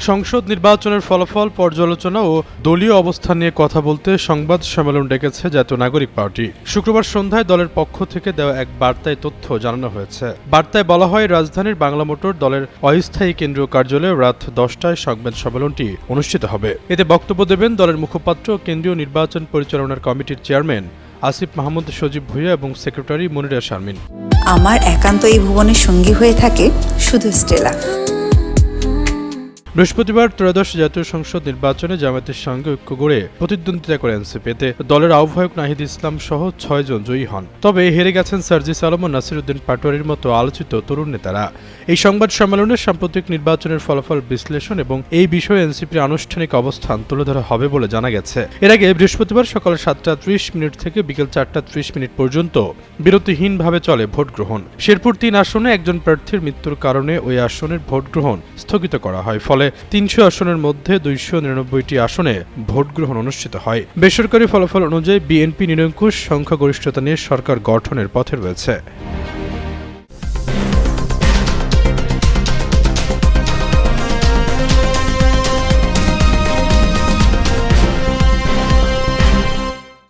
সংসদ নির্বাচনের ফলাফল পর্যালোচনা ও দলীয় অবস্থান নিয়ে কথা বলতে সংবাদ সম্মেলন ডেকেছে জাতীয় নাগরিক পার্টি। শুক্রবার সন্ধ্যায় দলের পক্ষ থেকে দেওয়া এক বার্তায় তথ্য জানানো হয়েছে। বার্তায় বলা হয়, রাজধানীর বাংলা মোটর দলের অস্থায়ী কেন্দ্রীয় কার্যালয়ে রাত 10টায় সংবাদ সম্মেলনটি অনুষ্ঠিত হবে। এতে বক্তব্য দেবেন দলের মুখপাত্র, কেন্দ্রীয় নির্বাচন পরিচালনার কমিটির চেয়ারম্যান আসিফ মাহমুদ সজীব ভুঁইয়া এবং সেক্রেটারি মনিরা শারমিন। আমার একান্ত এই ভুবনের সঙ্গী হয়ে থাকে শুধু স্টেলা। বৃহস্পতিবার ত্রয়োদশ জাতীয় সংসদ নির্বাচনে জামায়াতের সঙ্গে ঐক্য গড়ে প্রতিদ্বন্দ্বিতা করে এনসিপি। এতে দলের আহ্বায়ক নাহিদ ইসলাম সহ 6 জন জয়ী হন। তবে হেরে গেছেন সার্জিস আলম ও নাসিরউদ্দিন পাটোয়ারির মতো আলোচিত তরুণ নেতারা। এই সংবাদ সম্মেলনে সাম্প্রতিক নির্বাচনের ফলাফল বিশ্লেষণ এবং এই বিষয়ে এনসিপির আনুষ্ঠানিক অবস্থান তুলে ধরা হবে বলে জানা গেছে। এর আগে বৃহস্পতিবার সকাল 7টা 30 থেকে বিকেল 4টা 30 পর্যন্ত বিরতিহীনভাবে চলে ভোট গ্রহণ। শেরপুর 3 আসনে একজন প্রার্থীর মৃত্যুর কারণে ওই আসনের ভোট গ্রহণ স্থগিত করা হয়। ফলে 300 আসনের মধ্যে 299টি আসনে ভোট গ্রহণ অনুষ্ঠিত হয়। বেসরকারি ফলাফল অনুযায়ী বিএনপি নিরঙ্কুশ সংখ্যাগরিষ্ঠতা নিয়ে সরকার গঠনের পথে রয়েছে।